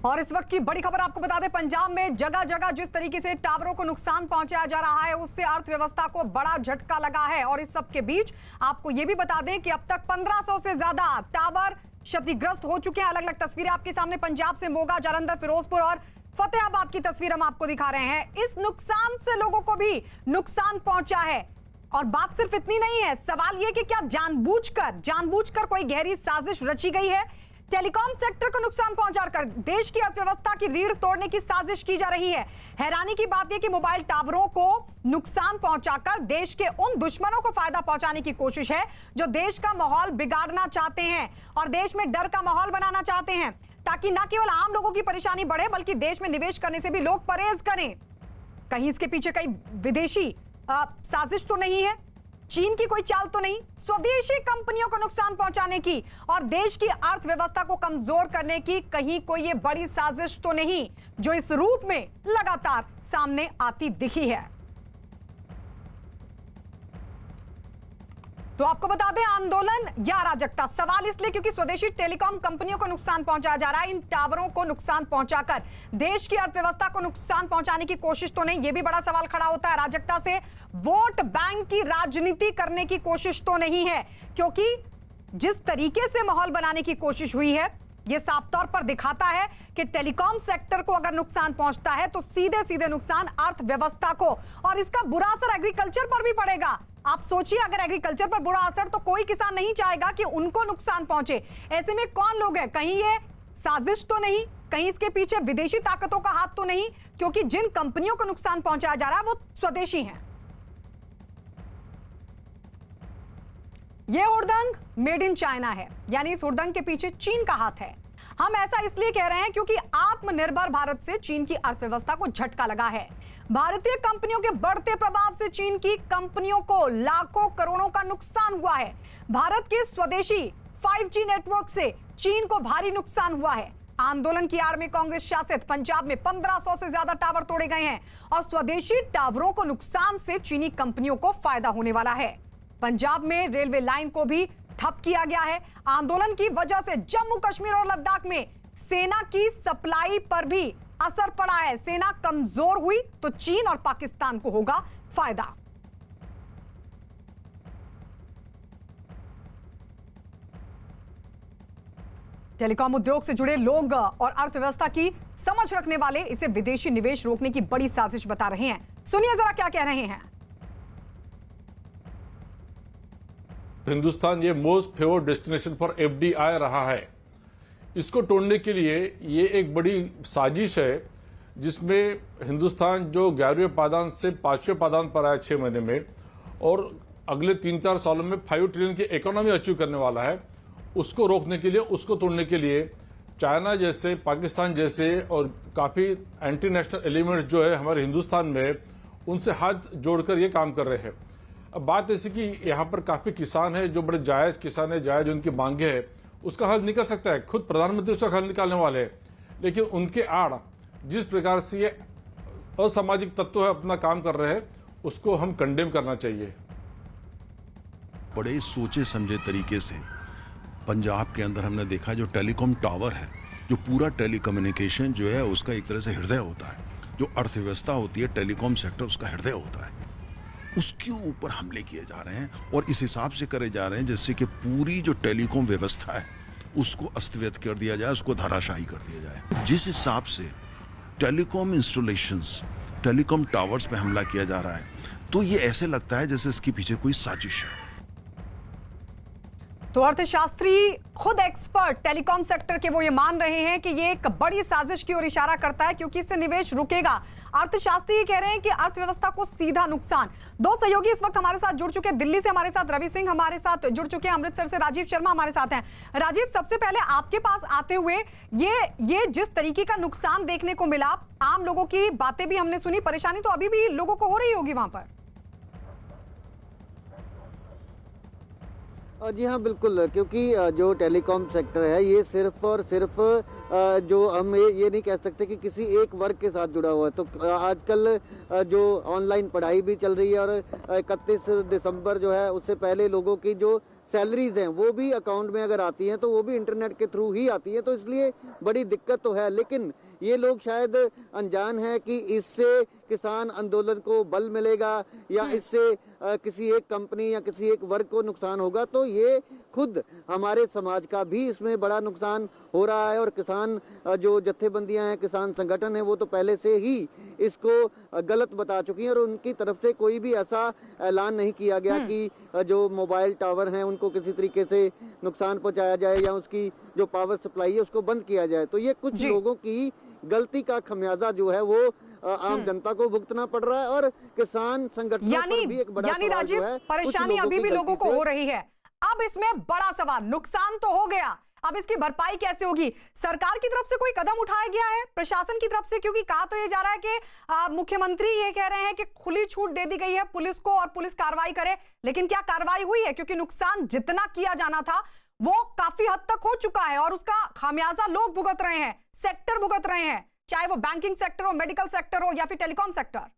और इस वक्त की बड़ी खबर आपको बता दें, पंजाब में जगह जगह जिस तरीके से टावरों को नुकसान पहुंचाया जा रहा है उससे अर्थव्यवस्था को बड़ा झटका लगा है। और इस सब के बीच आपको यह भी बता दें कि अब तक 1500 से ज्यादा टावर क्षतिग्रस्त हो चुके हैं। अलग अलग तस्वीरें आपके सामने पंजाब से मोगा, जालंधर, फिरोजपुर और फतेहाबाद की तस्वीर हम आपको दिखा रहे हैं। इस नुकसान से लोगों को भी नुकसान पहुंचा है। और बात सिर्फ इतनी नहीं है, सवाल यह कि क्या जानबूझकर कोई गहरी साजिश रची गई है। टेलीकॉम सेक्टर को नुकसान पहुंचाकर देश की अर्थव्यवस्था की रीढ़ तोड़ने की साजिश की जा रही है। हैरानी की बात यह कि मोबाइल टावरों को नुकसान पहुंचाकर देश के उन दुश्मनों को फायदा पहुंचाने की कोशिश है जो देश का माहौल बिगाड़ना चाहते हैं और देश में डर का माहौल बनाना चाहते हैं, ताकि न केवल आम लोगों की परेशानी बढ़े बल्कि देश में निवेश करने से भी लोग परहेज करें। कहीं इसके पीछे कई विदेशी साजिश तो नहीं है, चीन की कोई चाल तो नहीं, स्वदेशी कंपनियों को नुकसान पहुंचाने की और देश की अर्थव्यवस्था को कमजोर करने की कहीं कोई ये बड़ी साजिश तो नहीं जो इस रूप में लगातार सामने आती दिखी है। तो आपको बता दें, आंदोलन या अराजकता, सवाल इसलिए क्योंकि स्वदेशी टेलीकॉम कंपनियों को नुकसान पहुंचाया जा रहा है। इन टावरों को नुकसान पहुंचाकर देश की अर्थव्यवस्था को नुकसान पहुंचाने की कोशिश तो नहीं, यह भी बड़ा सवाल खड़ा होता है। अराजकता से वोट बैंक की राजनीति करने की कोशिश तो नहीं है, क्योंकि जिस तरीके से माहौल बनाने की कोशिश हुई है यह साफ तौर पर दिखाता है कि टेलीकॉम सेक्टर को अगर नुकसान पहुंचता है तो सीधे सीधे नुकसान अर्थव्यवस्था को, और इसका बुरा असर एग्रीकल्चर पर भी पड़ेगा। आप सोचिए, अगर एग्रीकल्चर पर बुरा असर तो कोई किसान नहीं चाहेगा कि उनको नुकसान पहुंचे। ऐसे में कौन लोग हैं? कहीं ये साजिश तो नहीं, कहीं इसके पीछे विदेशी ताकतों का हाथ तो नहीं, क्योंकि जिन कंपनियों को नुकसान पहुंचाया जा रहा है वो स्वदेशी हैं। यह हुड़दंग मेड इन चाइना है, यानी इस हुड़दंग के पीछे चीन का हाथ है। हम ऐसा इसलिए कह रहे हैं क्योंकि आत्मनिर्भर भारत से चीन की अर्थव्यवस्था को झटका लगा है। भारतीय कंपनियों के बढ़ते प्रभाव से चीन की कंपनियों को लाखों करोड़ों का नुकसान हुआ है। भारत के स्वदेशी 5G नेटवर्क से चीन को भारी नुकसान हुआ है। आंदोलन की आड़ में कांग्रेस शासित पंजाब में 1500 से ज्यादा टावर तोड़े गए हैं और स्वदेशी टावरों को नुकसान से चीनी कंपनियों को फायदा होने वाला है। पंजाब में रेलवे लाइन को भी ठप किया गया है। आंदोलन की वजह से जम्मू कश्मीर और लद्दाख में सेना की सप्लाई पर भी असर पड़ा है। सेना कमजोर हुई तो चीन और पाकिस्तान को होगा फायदा। टेलीकॉम उद्योग से जुड़े लोग और अर्थव्यवस्था की समझ रखने वाले इसे विदेशी निवेश रोकने की बड़ी साजिश बता रहे हैं। सुनिए जरा क्या कह रहे हैं। हिंदुस्तान ये most favoured destination for FDI रहा है। इसको तोड़ने के लिए ये एक बड़ी साजिश है, जिसमें हिंदुस्तान जो 11वें पायदान से 5वें पायदान पर आया 6 महीने में और अगले 3-4 सालों में 5 ट्रिलियन की इकोनॉमी अचीव करने वाला है, उसको रोकने के लिए, उसको तोड़ने के लिए चाइना जैसे, पाकिस्तान जैसे और काफ़ी एंटी नेशनल एलिमेंट्स जो है हमारे हिंदुस्तान में, उनसे हाथ जोड़कर ये काम कर रहे हैं। अब बात ऐसी कि यहाँ पर काफ़ी किसान है जो बड़े जायज़ किसान है, जायज़ उनकी मांगे है, उसका हल निकल सकता है, खुद प्रधानमंत्री उसका हल निकालने वाले हैं। लेकिन उनके आड़ जिस प्रकार से ये असामाजिक तत्व है अपना काम कर रहे हैं, उसको हम कंडेम करना चाहिए। बड़े सोचे समझे तरीके से पंजाब के अंदर हमने देखा जो टेलीकॉम टावर है, जो पूरा टेलीकम्युनिकेशन जो है उसका एक तरह से हृदय होता है, जो अर्थव्यवस्था होती है टेलीकॉम सेक्टर उसका हृदय होता है, उसके ऊपर हमले किए जा रहे हैं और इस हिसाब से करे जा रहे हैं जैसे कि पूरी जो टेलीकॉम व्यवस्था है उसको अस्त व्यस्त कर दिया जाए, उसको धराशायी कर दिया जाए। जिस हिसाब से टेलीकॉम इंस्टॉलेशंस, टेलीकॉम टावर्स पे हमला किया जा रहा है, तो ये ऐसे लगता है जैसे इसके पीछे कोई साजिश है। तो अर्थशास्त्री खुद एक्सपर्ट टेलीकॉम सेक्टर के वो ये मान रहे हैं कि ये एक बड़ी साजिश की ओर इशारा करता है, क्योंकि इससे निवेश रुकेगा। अर्थशास्त्री ये कह रहे हैं कि अर्थव्यवस्था को सीधा नुकसान। दो सहयोगी इस वक्त हमारे साथ जुड़ चुके हैं, दिल्ली से हमारे साथ रवि सिंह हमारे साथ जुड़ चुके हैं, अमृतसर से राजीव शर्मा हमारे साथ हैं। राजीव, सबसे पहले आपके पास आते हुए ये जिस तरीके का नुकसान देखने को मिला, आम लोगों की बातें भी हमने सुनी, परेशानी तो अभी भी लोगों को हो रही होगी वहां पर। जी हाँ, बिल्कुल, क्योंकि जो टेलीकॉम सेक्टर है ये सिर्फ और सिर्फ जो हम ये नहीं कह सकते कि किसी एक वर्ग के साथ जुड़ा हुआ है। तो आजकल जो ऑनलाइन पढ़ाई भी चल रही है और 31 दिसंबर जो है उससे पहले लोगों की जो सैलरीज हैं वो भी अकाउंट में अगर आती हैं तो वो भी इंटरनेट के थ्रू ही आती है, तो इसलिए बड़ी दिक्कत तो है। लेकिन ये लोग शायद अनजान है कि इससे किसान आंदोलन को बल मिलेगा या इससे किसी एक कंपनी या किसी एक वर्ग को नुकसान होगा, तो ये खुद हमारे समाज का भी इसमें बड़ा नुकसान हो रहा है। और किसान जो जत्थेबंदियां हैं, किसान संगठन है, वो तो पहले से ही इसको गलत बता चुकी हैं और उनकी तरफ से कोई भी ऐसा ऐलान नहीं किया गया कि जो मोबाइल टावर हैं उनको किसी तरीके से नुकसान पहुंचाया जाए या उसकी जो पावर सप्लाई है उसको बंद किया जाए। तो ये कुछ लोगों की गलती का खमियाजा जो है वो आम जनता को भुगतना पड़ रहा है और किसान संगठनों पर भी एक बड़ा सवाल जो है, परेशानी अभी भी लोगों को हो रही है। अब इसमें बड़ा सवाल, नुकसान तो हो गया, अब इसकी भरपाई कैसे होगी? सरकार की तरफ से कोई कदम उठाया गया है, प्रशासन की तरफ से? क्योंकि कहा तो ये जा रहा है कि मुख्यमंत्री ये कह रहे हैं कि खुली छूट दे दी गई है पुलिस को और पुलिस कार्रवाई करे, लेकिन क्या कार्रवाई हुई है? क्योंकि नुकसान जितना किया जाना था वो काफी हद तक हो चुका है और उसका खामियाजा लोग भुगत रहे हैं, सेक्टर भुगत रहे हैं, चाहे वो बैंकिंग सेक्टर हो, मेडिकल सेक्टर हो या फिर टेलीकॉम सेक्टर।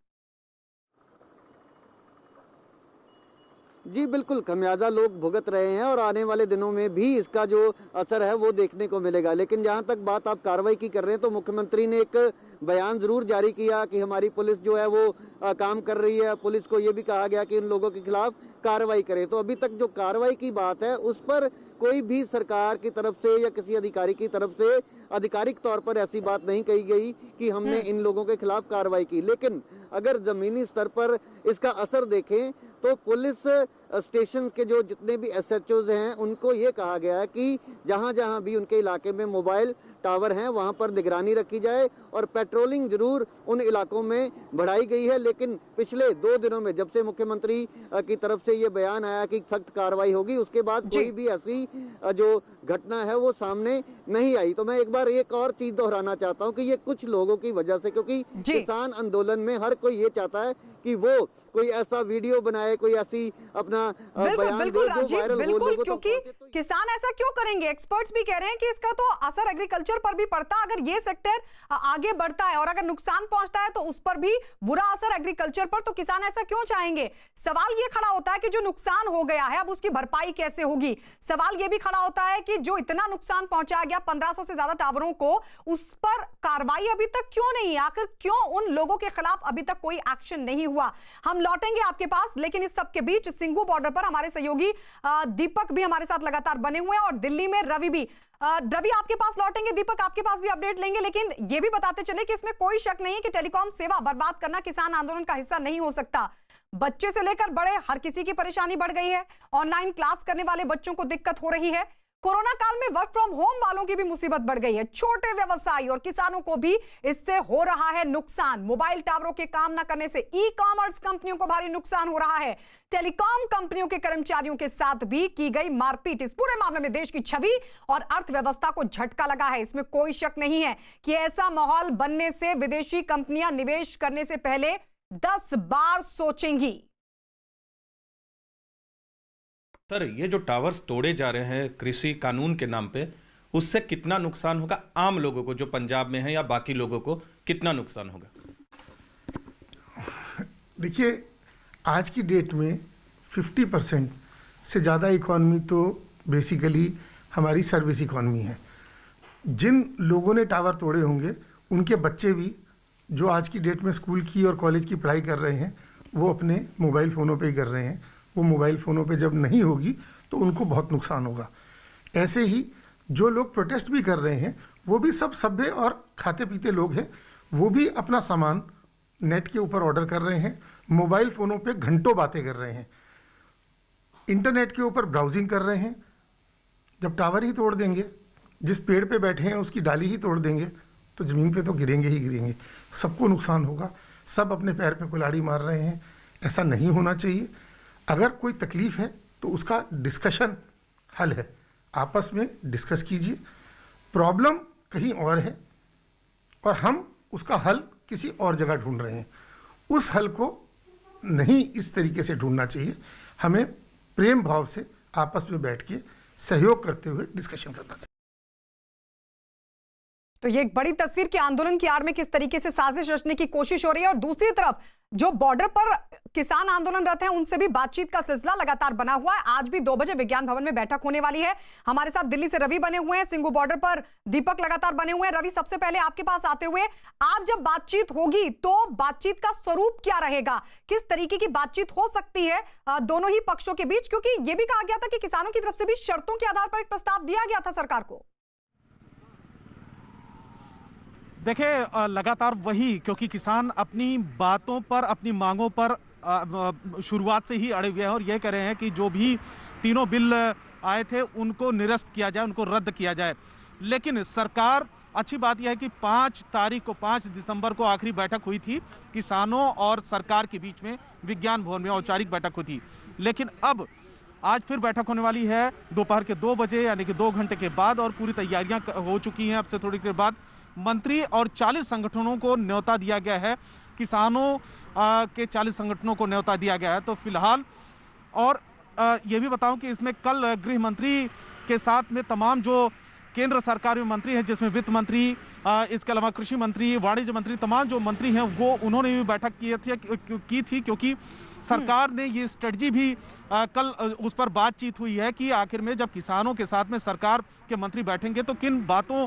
जी बिल्कुल, खमियाजा लोग भुगत रहे हैं और आने वाले दिनों में भी इसका जो असर है वो देखने को मिलेगा। लेकिन जहां तक बात आप कार्रवाई की कर रहे हैं तो मुख्यमंत्री ने एक बयान जरूर जारी किया कि हमारी पुलिस जो है वो काम कर रही है। पुलिस को ये भी कहा गया कि इन लोगों के खिलाफ कार्रवाई करे। तो अभी तक जो कार्रवाई की बात है उस पर कोई भी सरकार की तरफ से या किसी अधिकारी की तरफ से आधिकारिक तौर पर ऐसी बात नहीं कही गई कि हमने इन लोगों के खिलाफ कार्रवाई की। लेकिन अगर जमीनी स्तर पर इसका असर देखें तो पुलिस स्टेशन के जो जितने भी SHOs हैं उनको ये कहा गया है कि जहां जहां भी उनके इलाके में मोबाइल टावर हैं वहां पर निगरानी रखी जाए और पेट्रोलिंग जरूर उन इलाकों में बढ़ाई गई है। लेकिन पिछले 2 दिनों में जब से मुख्यमंत्री की तरफ से ये बयान आया कि सख्त कार्रवाई होगी, उसके बाद कोई भी ऐसी जो घटना है वो सामने नहीं आई। तो मैं एक बार एक और चीज दोहराना चाहता हूँ कि ये कुछ लोगों की वजह से, क्योंकि किसान आंदोलन में हर कोई ये चाहता है कि वो कोई ऐसा वीडियो बनाए, कोई ऐसी अपना बयान दे जो वायरल हो लोगों तक पहुंचे। तो किसान ऐसा क्यों करेंगे? एक्सपर्ट्स भी कह रहे हैं कि इसका तो असर एग्रीकल्चर पर भी पड़ता है। अगर ये सेक्टर आगे बढ़ता है और अगर नुकसान पहुंचता है तो उस पर भी बुरा असर एग्रीकल्चर पर, तो किसान ऐसा क्यों चाहेंगे? सवाल ये खड़ा होता है कि जो नुकसान हो गया है अब उसकी भरपाई कैसे होगी? सवाल ये भी खड़ा होता है कि जो इतना नुकसान पहुंचाया गया 1500 से ज्यादा टावरों को, उस पर कार्रवाई अभी तक क्यों नहीं? आखिर क्यों उन लोगों के खिलाफ अभी तक कोई एक्शन नहीं हुआ? हम लौटेंगे आपके पास, लेकिन इस सब के बीच सिंघू बॉर्डर पर हमारे सहयोगी दीपक भी हमारे साथ लगातार बने हुए हैं और दिल्ली में रवि भी। रवि आपके पास लौटेंगे, दीपक आपके पास भी अपडेट लेंगे, लेकिन यह भी बताते चले कि इसमें कोई शक नहीं है कि टेलीकॉम सेवा बर्बाद करना किसान आंदोलन का हिस्सा नहीं हो सकता। बच्चे से लेकर बड़े हर किसी की परेशानी बढ़ गई है। ऑनलाइन क्लास करने वाले बच्चों को दिक्कत हो रही है। कोरोना काल में वर्क फ्रॉम होम वालों की भी मुसीबत बढ़ गई है। छोटे व्यवसायी और किसानों को भी इससे हो रहा है नुकसान। मोबाइल टावरों के काम न करने से ई-कॉमर्स कंपनियों को भारी नुकसान हो रहा है। टेलीकॉम कंपनियों के कर्मचारियों के साथ भी की गई मारपीट। इस पूरे मामले में देश की छवि और अर्थव्यवस्था को झटका लगा है। इसमें कोई शक नहीं है कि ऐसा माहौल बनने से विदेशी कंपनियां निवेश करने से पहले 10 बार सोचेंगी। सर, ये जो टावर्स तोड़े जा रहे हैं कृषि कानून के नाम पे, उससे कितना नुकसान होगा आम लोगों को जो पंजाब में है, या बाकी लोगों को कितना नुकसान होगा? देखिए, आज की डेट में 50% से ज़्यादा इकॉनमी तो बेसिकली हमारी सर्विस इकॉनमी है। जिन लोगों ने टावर तोड़े होंगे उनके बच्चे भी जो आज की डेट में स्कूल की और कॉलेज की पढ़ाई कर रहे हैं वो अपने मोबाइल फ़ोनों पे ही कर रहे हैं। वो मोबाइल फ़ोनों पे जब नहीं होगी तो उनको बहुत नुकसान होगा। ऐसे ही जो लोग प्रोटेस्ट भी कर रहे हैं वो भी सब सभ्य और खाते पीते लोग हैं। वो भी अपना सामान नेट के ऊपर ऑर्डर कर रहे हैं, मोबाइल फ़ोनों पे घंटों बातें कर रहे हैं, इंटरनेट के ऊपर ब्राउजिंग कर रहे हैं। जब टावर ही तोड़ देंगे, जिस पेड़ पे बैठे हैं उसकी डाली ही तोड़ देंगे, तो ज़मीन पे तो गिरेंगे ही गिरेंगे, सबको नुकसान होगा। सब अपने पैर पे कुल्हाड़ी मार रहे हैं। ऐसा नहीं होना चाहिए। अगर कोई तकलीफ़ है तो उसका डिस्कशन हल है, आपस में डिस्कस कीजिए। प्रॉब्लम कहीं और है और हम उसका हल किसी और जगह ढूंढ रहे हैं। उस हल को नहीं इस तरीके से ढूंढना चाहिए। हमें प्रेम भाव से आपस में बैठ के सहयोग करते हुए डिस्कशन करना चाहिए। तो ये एक बड़ी तस्वीर कि आंदोलन की आड़ में किस तरीके से साजिश रचने की कोशिश हो रही है, और दूसरी तरफ जो बॉर्डर पर किसान आंदोलनरत हैं उनसे भी बातचीत का सिलसिला लगातार बना हुआ है। आज भी 2 बजे विज्ञान भवन में बैठक होने वाली है। हमारे साथ दिल्ली से रवि बने हुए हैं, सिंगू बॉर्डर पर दीपक लगातार बने हुए हैं। रवि, सबसे पहले आपके पास आते हुए, आज जब बातचीत होगी तो बातचीत का स्वरूप क्या रहेगा, किस तरीके की बातचीत हो सकती है दोनों ही पक्षों के बीच, क्योंकि यह भी कहा गया था कि किसानों की तरफ से भी शर्तों के आधार पर एक प्रस्ताव दिया गया था सरकार को। देखिए, लगातार वही, क्योंकि किसान अपनी बातों पर, अपनी मांगों पर शुरुआत से ही अड़े हुए हैं और ये कह रहे हैं कि जो भी तीनों बिल आए थे उनको निरस्त किया जाए, उनको रद्द किया जाए। लेकिन सरकार, अच्छी बात यह है कि 5 दिसंबर को आखिरी बैठक हुई थी किसानों और सरकार के बीच में, विज्ञान भवन में औपचारिक बैठक हुई थी। लेकिन अब आज फिर बैठक होने वाली है दोपहर के 2 बजे, यानी कि 2 घंटे के बाद, और पूरी तैयारियां हो चुकी हैं। अब से थोड़ी देर बाद मंत्री और 40 संगठनों को न्योता दिया गया है, किसानों के 40 संगठनों को न्योता दिया गया है। तो फिलहाल, और ये भी बताऊं कि इसमें कल गृह मंत्री के साथ में तमाम जो केंद्र सरकार में मंत्री हैं, जिसमें वित्त मंत्री, इसके अलावा कृषि मंत्री, वाणिज्य मंत्री, तमाम जो मंत्री हैं वो उन्होंने भी बैठक की थी, क्योंकि सरकार ने ये स्ट्रेटजी भी कल उस पर बातचीत हुई है कि आखिर में जब किसानों के साथ में सरकार के मंत्री बैठेंगे तो किन बातों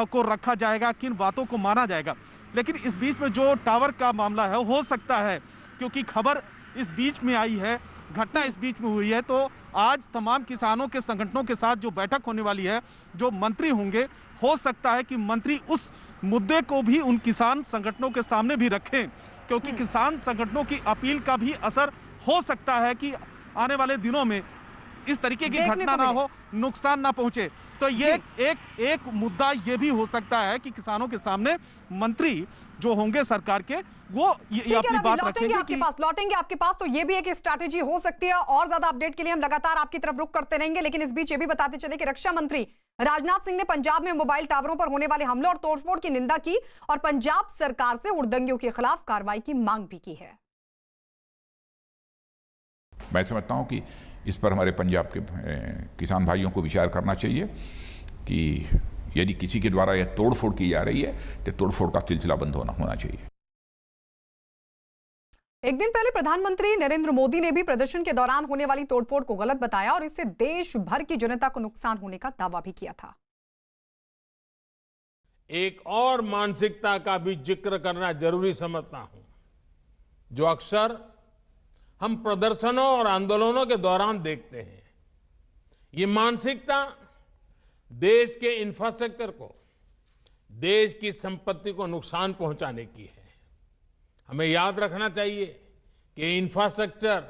को रखा जाएगा, किन बातों को माना जाएगा। लेकिन इस बीच में जो टावर का मामला है, हो सकता है, क्योंकि खबर इस बीच में आई है, घटना इस बीच में हुई है, तो आज तमाम किसानों के संगठनों के साथ जो बैठक होने वाली है, जो मंत्री होंगे, हो सकता है कि मंत्री उस मुद्दे को भी उन किसान संगठनों के सामने भी रखें, क्योंकि किसान संगठनों की अपील का भी असर हो सकता है कि आने वाले दिनों में इस तरीके की घटना ना हो, नुकसान ना पहुंचे। तो ये एक मुद्दा ये भी हो सकता है कि किसानों के सामने मंत्री जो होंगे सरकार के, वो ये अपनी बात रखेंगे लौटेंगे आपके पास। तो ये भी एक स्ट्रैटेजी हो सकती है। और ज्यादा अपडेट के लिए हम लगातार आपकी तरफ रुख करते रहेंगे, लेकिन इस बीच ये भी बताते चले कि रक्षा मंत्री राजनाथ सिंह ने पंजाब में मोबाइल टावरों पर होने वाले हमले और तोड़फोड़ की निंदा की और पंजाब सरकार से उड़दंगियों के खिलाफ कार्रवाई की मांग भी की है। मैं समझता हूं कि इस पर हमारे पंजाब के किसान भाइयों को विचार करना चाहिए कि यदि किसी के द्वारा यह तोड़फोड़ की जा रही है तो तोड़फोड़ का सिलसिला बंद होना चाहिए। एक दिन पहले प्रधानमंत्री नरेंद्र मोदी ने भी प्रदर्शन के दौरान होने वाली तोड़फोड़ को गलत बताया और इससे देश भर की जनता को नुकसान होने का दावा भी किया था। एक और मानसिकता का भी जिक्र करना जरूरी समझता हूं, जो अक्सर हम प्रदर्शनों और आंदोलनों के दौरान देखते हैं। ये मानसिकता देश के इंफ्रास्ट्रक्चर को, देश की संपत्ति को नुकसान पहुंचाने की है। हमें याद रखना चाहिए कि इंफ्रास्ट्रक्चर,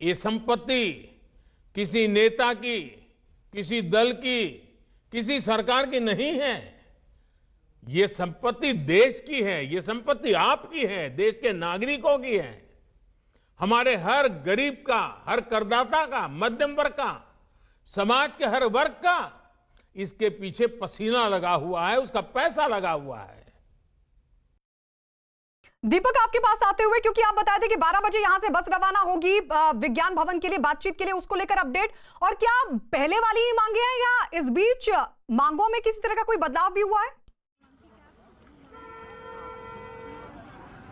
ये संपत्ति किसी नेता की, किसी दल की, किसी सरकार की नहीं है। ये संपत्ति देश की है, ये संपत्ति आपकी है, देश के नागरिकों की है। हमारे हर गरीब का, हर करदाता का, मध्यम वर्ग का, समाज के हर वर्ग का इसके पीछे पसीना लगा हुआ है, उसका पैसा लगा हुआ है। दीपक, आपके पास आते हुए, क्योंकि आप बता दें कि 12 बजे यहां से बस रवाना होगी विज्ञान भवन के लिए बातचीत के लिए, उसको लेकर अपडेट, और क्या पहले वाली ही मांगे हैं या इस बीच मांगों में किसी तरह का कोई बदलाव भी हुआ है?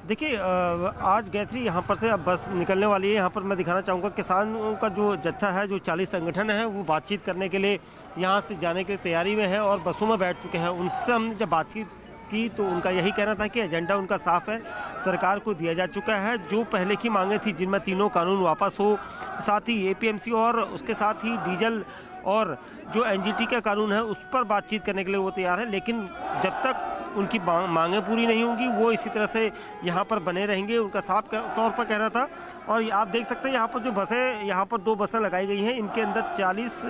देखिए, आज गायत्री यहाँ पर से अब बस निकलने वाली है। यहाँ पर मैं दिखाना चाहूँगा किसानों का जो जत्था है, जो 40 संगठन है, वो बातचीत करने के लिए यहाँ से जाने की तैयारी में है और बसों में बैठ चुके हैं। उनसे हमने जब बातचीत की तो उनका यही कहना था कि एजेंडा उनका साफ है, सरकार को दिया जा चुका है। जो पहले की मांगे थी, जिनमें तीनों कानून वापस हो, साथ ही एपीएमसी और उसके साथ ही डीजल और जो एनजीटी का कानून है, उस पर बातचीत करने के लिए वो तैयार है। लेकिन जब तक उनकी मांगें पूरी नहीं होंगी, वो इसी तरह से यहाँ पर बने रहेंगे, उनका साफ तौर पर कहना था। और आप देख सकते हैं यहाँ पर जो बसें, यहाँ पर 2 बसें लगाई गई हैं, इनके अंदर 40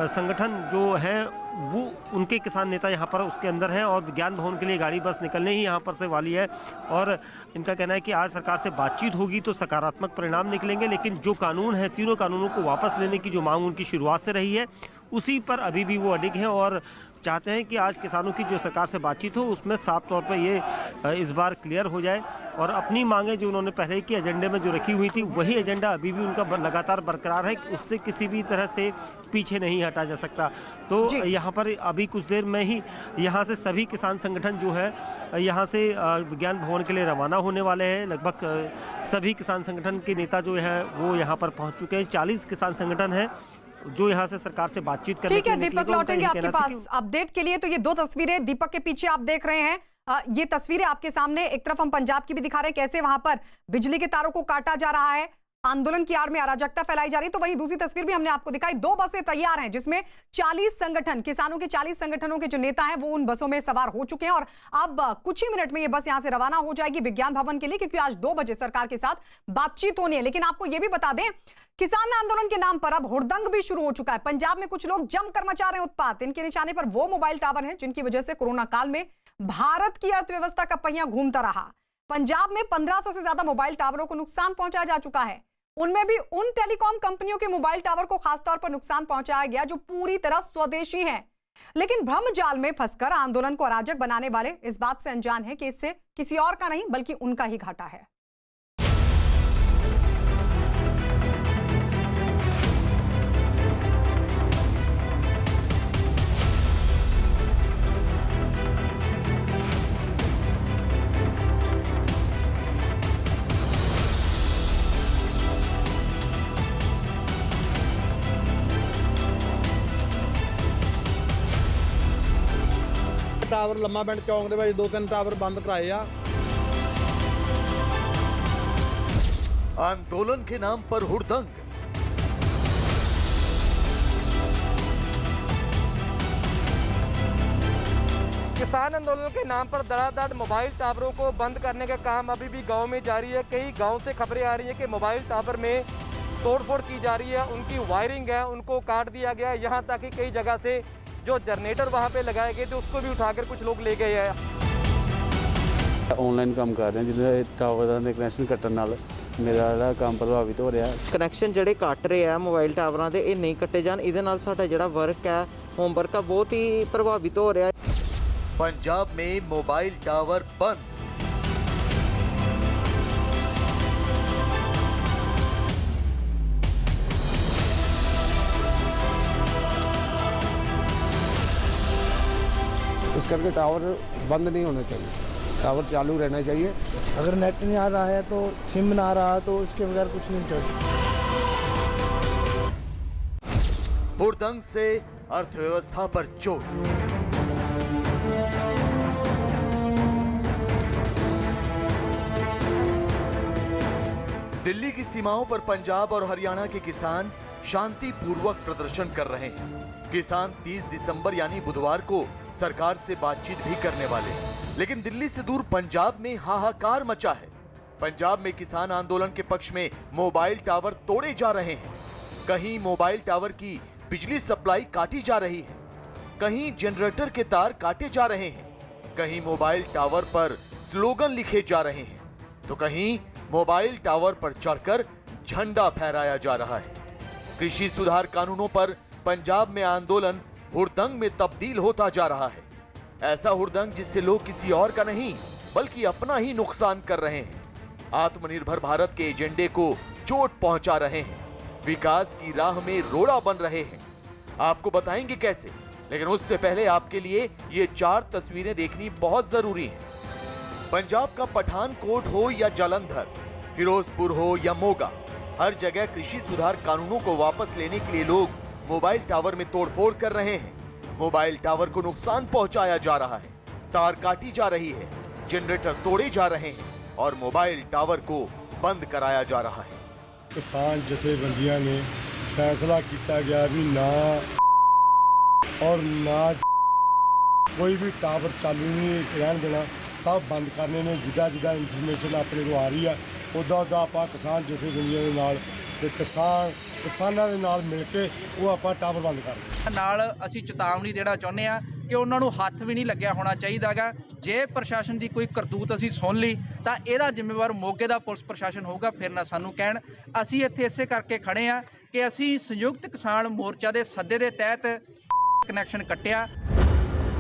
संगठन जो हैं, वो उनके किसान नेता यहाँ पर उसके अंदर हैं और विज्ञान भवन के लिए गाड़ी बस निकलने ही यहाँ पर से वाली है। और इनका कहना है कि आज सरकार से बातचीत होगी तो सकारात्मक परिणाम निकलेंगे। लेकिन जो कानून है, तीनों कानूनों को वापस लेने की जो मांग उनकी शुरुआत से रही है, उसी पर अभी भी वो अडिग हैं और चाहते हैं कि आज किसानों की जो सरकार से बातचीत हो उसमें साफ तौर पर ये इस बार क्लियर हो जाए और अपनी मांगें जो उन्होंने पहले की एजेंडे में जो रखी हुई थी वही एजेंडा अभी भी उनका लगातार बरकरार है, उससे किसी भी तरह से पीछे नहीं हटा जा सकता। तो यहाँ पर अभी कुछ देर में ही यहाँ से सभी किसान संगठन जो है यहाँ से विज्ञान भवन के लिए रवाना होने वाले हैं। लगभग सभी किसान संगठन के नेता जो हैं वो यहाँ पर पहुँच चुके हैं। 40 किसान संगठन हैं जो यहाँ से सरकार से बातचीत करने के लिए निकले। दीपक लौटेंगे आपके पास अपडेट के लिए। तो ये 2 तस्वीरें दीपक के पीछे आप देख रहे हैं, ये तस्वीरें आपके सामने। एक तरफ हम पंजाब की भी दिखा रहे हैं कैसे वहां पर बिजली के तारों को काटा जा रहा है, आंदोलन की आड़ में अराजकता फैलाई जा रही है। तो वहीं दूसरी तस्वीर भी हमने आपको दिखाई, 2 बसें तैयार हैं जिसमें 40 संगठन, किसानों के 40 संगठनों के जो नेता हैं वो उन बसों में सवार हो चुके हैं और अब कुछ ही मिनट में ये बस यहां से रवाना हो जाएगी विज्ञान भवन के लिए, क्योंकि आज 2 बजे सरकार के साथ बातचीत होनी है। लेकिन आपको यह भी बता दें, किसान आंदोलन के नाम पर अब हुड़दंग भी शुरू हो चुका है। पंजाब में कुछ लोग जमकर मचा रहे हैं उत्पात। इनके निशाने पर वो मोबाइल टावर हैं जिनकी वजह से कोरोना काल में भारत की अर्थव्यवस्था का पहिया घूमता रहा। पंजाब में 1500 से ज्यादा मोबाइल टावरों को नुकसान पहुंचाया जा चुका है। उनमें भी उन टेलीकॉम कंपनियों के मोबाइल टावर को खासतौर पर नुकसान पहुंचाया गया जो पूरी तरह स्वदेशी हैं। लेकिन भ्रम जाल में फंसकर आंदोलन को अराजक बनाने वाले इस बात से अनजान है कि इससे किसी और का नहीं बल्कि उनका ही घाटा है। टावर लम्मा पिंड चौक के 2-3 टावर बंद कराए आ। आंदोलन के नाम पर हुड़दंग। किसान आंदोलन के नाम पर धड़ाधड़ मोबाइल टावरों को बंद करने का काम अभी भी गांव में जारी है। कई गांव से खबरें आ रही है कि मोबाइल टावर में तोड़फोड़ की जा रही है, उनकी वायरिंग है उनको काट दिया गया है। यहाँ तक कि कई जगह से जो जनरेटर वहाँ पे लगाए गए थे उसको भी उठाकर कुछ लोग ले गए हैं। ऑनलाइन काम कर रहे हैं जिन्हें टावर का कनैक्शन कट्टन नाल मेरा ਜਿਹੜਾ ਕੰਮ ਪ੍ਰਭਾਵਿਤ ਹੋ ਰਿਹਾ ਹੈ। कनैक्शन ਜਿਹੜੇ ਕੱਟ ਰਹੇ ਆ ਮੋਬਾਈਲ ਟਾਵਰਾਂ ਦੇ, ਇਹ ਨਹੀਂ ਕੱਟੇ ਜਾਣ। ਇਹਦੇ ਨਾਲ ਸਾਡਾ ਜਿਹੜਾ ਵਰਕ ਹੈ ਹੋਮਵਰਕ ਆ ਬਹੁਤ ਹੀ ਪ੍ਰਭਾਵਿਤ ਹੋ ਰਿਹਾ ਹੈ। पंजाब में मोबाइल टावर बंद। इस करके टावर बंद नहीं होने चाहिए, टावर चालू रहना चाहिए। अगर नेट नहीं आ रहा है तो सिम ना आ रहा तो इसके बगैर कुछ नहीं चलता। हुड़दंग से अर्थव्यवस्था पर चोट। दिल्ली की सीमाओं पर पंजाब और हरियाणा के किसान शांतिपूर्वक प्रदर्शन कर रहे हैं। किसान 30 दिसंबर यानी बुधवार को सरकार से बातचीत भी करने वाले हैं। लेकिन दिल्ली से दूर पंजाब में हाहाकार मचा है। पंजाब में किसान आंदोलन के पक्ष में मोबाइल टावर तोड़े जा रहे हैं। कहीं मोबाइल टावर की बिजली सप्लाई काटी जा रही है, कहीं जनरेटर के तार काटे जा रहे हैं, कहीं मोबाइल टावर पर स्लोगन लिखे जा रहे हैं, तो कहीं मोबाइल टावर पर चढ़कर झंडा फहराया जा रहा है। कृषि सुधार कानूनों पर पंजाब में आंदोलन हुड़दंग में तब्दील होता जा रहा है। ऐसा हुड़दंग जिससे लोग किसी और का नहीं बल्कि अपना ही नुकसान कर रहे हैं। आत्मनिर्भर भारत के एजेंडे को चोट पहुंचा रहे हैं, विकास की राह में रोड़ा बन रहे हैं। आपको बताएंगे कैसे, लेकिन उससे पहले आपके लिए ये 4 तस्वीरें देखनी बहुत जरूरी हैं। पंजाब का पठानकोट हो या जालंधर, फिरोजपुर हो या मोगा, हर जगह कृषि सुधार कानूनों को वापस लेने के लिए लोग मोबाइल टावर में तोड़फोड़ कर रहे हैं। मोबाइल टावर को नुकसान पहुंचाया जा रहा है, तार काटी जा रही है, जनरेटर तोड़े जा रहे हैं और मोबाइल टावर को बंद कराया जा रहा है। किसान जथेबंदियां ने फैसला किया गया भी ना और ना कोई भी टावर चालू नहीं रहने देना, सब बंद करने ने। जिदा जिदा इन्फॉर्मेशन अपने को आ रही है उदा आप किसान जथेबंदियों के नाल ते किसानां दे नाल मिल के वो आप टावर बंद कर नाल असीं चेतावनी देना चाहुंदे आ ਕਿ ਉਹਨਾਂ ਨੂੰ ਹੱਥ ਵੀ ਨਹੀਂ ਲੱਗਿਆ ਹੋਣਾ ਚਾਹੀਦਾਗਾ। ਜੇ ਪ੍ਰਸ਼ਾਸਨ ਦੀ ਕੋਈ ਕਰਤੂਤ ਅਸੀਂ ਸੁਣ ਲਈ ਤਾਂ ਇਹਦਾ ਜ਼ਿੰਮੇਵਾਰ ਮੋਗੇ ਦਾ ਪੁਲਿਸ ਪ੍ਰਸ਼ਾਸਨ ਹੋਊਗਾ। ਫਿਰ ਨਾ ਸਾਨੂੰ ਕਹਿਣ। ਅਸੀਂ ਇੱਥੇ ਇਸੇ ਕਰਕੇ ਖੜੇ ਆ ਕਿ ਅਸੀਂ ਸੰਯੁਕਤ ਕਿਸਾਨ ਮੋਰਚਾ ਦੇ ਸੱਦੇ ਦੇ ਤਹਿਤ कनेक्शन कटिया।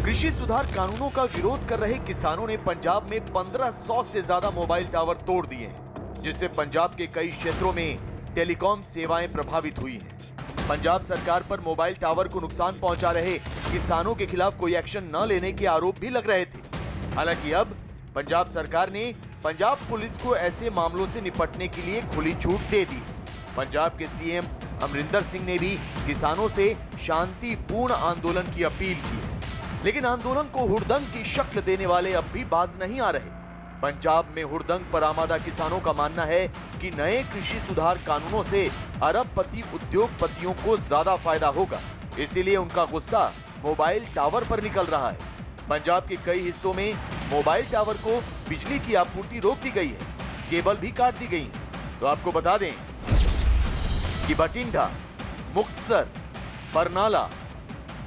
कृषि सुधार कानूनों का विरोध कर रहे किसानों ने पंजाब में 1500 से ज्यादा मोबाइल टावर तोड़ दिए हैं, जिससे पंजाब के कई क्षेत्रों में टेलीकॉम सेवाएं प्रभावित हुई हैं। पंजाब सरकार पर मोबाइल टावर को नुकसान पहुंचा रहे किसानों के खिलाफ कोई एक्शन न लेने के आरोप भी लग रहे थे। हालांकि अब पंजाब सरकार ने पंजाब पुलिस को ऐसे मामलों से निपटने के लिए खुली छूट दे दी। पंजाब के सीएम अमरिंदर सिंह ने भी किसानों से शांतिपूर्ण आंदोलन की अपील की है, लेकिन आंदोलन को हुड़दंग की शक्ल देने वाले अब भी बाज नहीं आ रहे। पंजाब में हुड़दंग पर आमादा किसानों का मानना है कि नए कृषि सुधार कानूनों से अरबपति उद्योगपतियों को ज्यादा फायदा होगा, इसीलिए उनका गुस्सा मोबाइल टावर पर निकल रहा है। पंजाब के कई हिस्सों में मोबाइल टावर को बिजली की आपूर्ति रोक दी गई है, केबल भी काट दी गई है। तो आपको बता दें कि बठिंडा, मुक्तसर, बरनाला,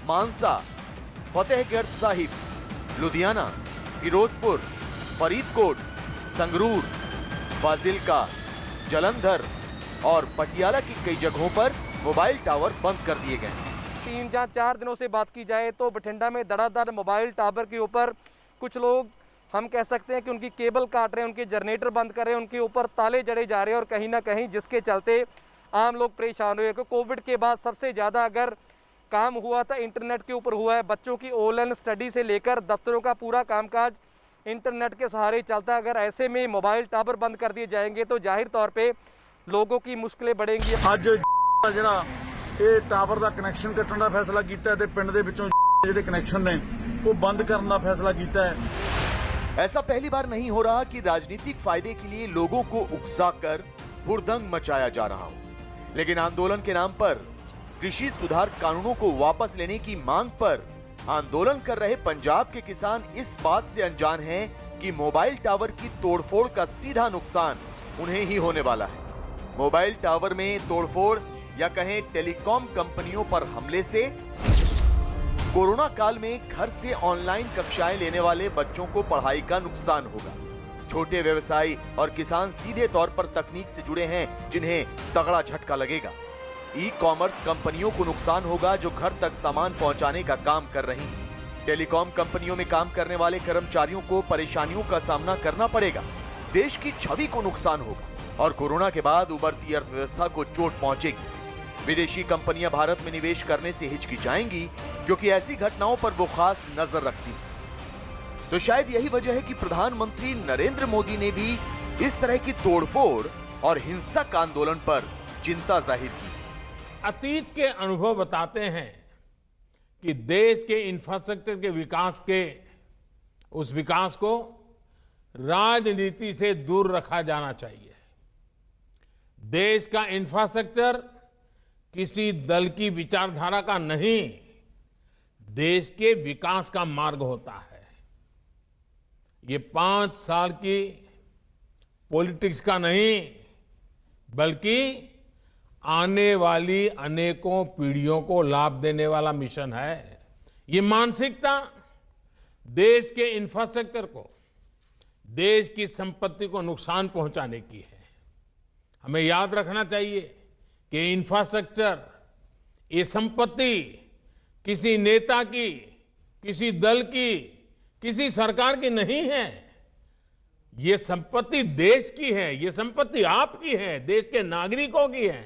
मानसा, फतेहगढ़ साहिब, लुधियाना, फिरोजपुर, फरीदकोट, संगरूर, फाजिलका, जालंधर और पटियाला की कई जगहों पर मोबाइल टावर बंद कर दिए गए। 3 या 4 दिनों से बात की जाए तो बठिंडा में धड़ाधड़ मोबाइल टावर के ऊपर कुछ लोग हम कह सकते हैं कि उनकी केबल काट रहे हैं, उनके जनरेटर बंद कर रहे हैं, उनके ऊपर ताले जड़े जा रहे हैं और कहीं ना कहीं जिसके चलते आम लोग परेशान हुए। क्योंकि कोविड के बाद सबसे ज़्यादा अगर काम हुआ था इंटरनेट के ऊपर हुआ है। बच्चों की ऑनलाइन स्टडी से लेकर दफ्तरों का पूरा कामकाज इंटरनेट के सहारे चलता है। अगर ऐसे में मोबाइल टावर बंद कर दिए जाएंगे तो जाहिर तौर पे लोगों की मुश्किलें बढ़ेंगी। ਅੱਜ ਜਿਹੜਾ ਇਹ ਟਾਵਰ ਦਾ ਕਨੈਕਸ਼ਨ ਕੱਟਣ ਦਾ ਫੈਸਲਾ ਕੀਤਾ ਤੇ ਪਿੰਡ ਦੇ ਵਿੱਚੋਂ ਜਿਹੜੇ ਕਨੈਕਸ਼ਨ ਨੇ ਉਹ ਬੰਦ ਕਰਨ ਦਾ ਫੈਸਲਾ ਕੀਤਾ ਹੈ। ऐसा पहली बार नहीं हो रहा कि राजनीतिक फायदे के लिए लोगों को उकसाकर हुड़दंग मचाया जा रहा हो, लेकिन आंदोलन के नाम पर कृषि सुधार कानूनों को वापस लेने की मांग पर आंदोलन कर रहे पंजाब के किसान इस बात से अनजान हैं कि मोबाइल टावर की तोड़फोड़ का सीधा नुकसान उन्हें ही होने वाला है। मोबाइल टावर में तोड़फोड़ या कहें टेलीकॉम कंपनियों पर हमले से कोरोना काल में घर से ऑनलाइन कक्षाएं लेने वाले बच्चों को पढ़ाई का नुकसान होगा। छोटे व्यवसायी और किसान सीधे तौर पर तकनीक से जुड़े हैं, जिन्हें तगड़ा झटका लगेगा। ई कॉमर्स कंपनियों को नुकसान होगा जो घर तक सामान पहुंचाने का काम कर रही हैं। टेलीकॉम कंपनियों में काम करने वाले कर्मचारियों को परेशानियों का सामना करना पड़ेगा। देश की छवि को नुकसान होगा और कोरोना के बाद उभरती अर्थव्यवस्था को चोट पहुंचेगी। विदेशी कंपनियां भारत में निवेश करने से हिचकिचाएंगी क्योंकि ऐसी घटनाओं पर वो खास नजर रखती हैं। तो शायद यही वजह है कि प्रधानमंत्री नरेंद्र मोदी ने भी इस तरह की तोड़फोड़ और हिंसक आंदोलन पर चिंता जाहिर की। अतीत के अनुभव बताते हैं कि देश के इंफ्रास्ट्रक्चर के विकास के उस विकास को राजनीति से दूर रखा जाना चाहिए। देश का इंफ्रास्ट्रक्चर किसी दल की विचारधारा का नहीं, देश के विकास का मार्ग होता है। ये 5 साल की पॉलिटिक्स का नहीं, बल्कि आने वाली अनेकों पीढ़ियों को लाभ देने वाला मिशन है। ये मानसिकता देश के इंफ्रास्ट्रक्चर को, देश की संपत्ति को नुकसान पहुंचाने की है। हमें याद रखना चाहिए कि इंफ्रास्ट्रक्चर, ये संपत्ति किसी नेता की, किसी दल की, किसी सरकार की नहीं है। ये संपत्ति देश की है, ये संपत्ति आपकी है, देश के नागरिकों की है।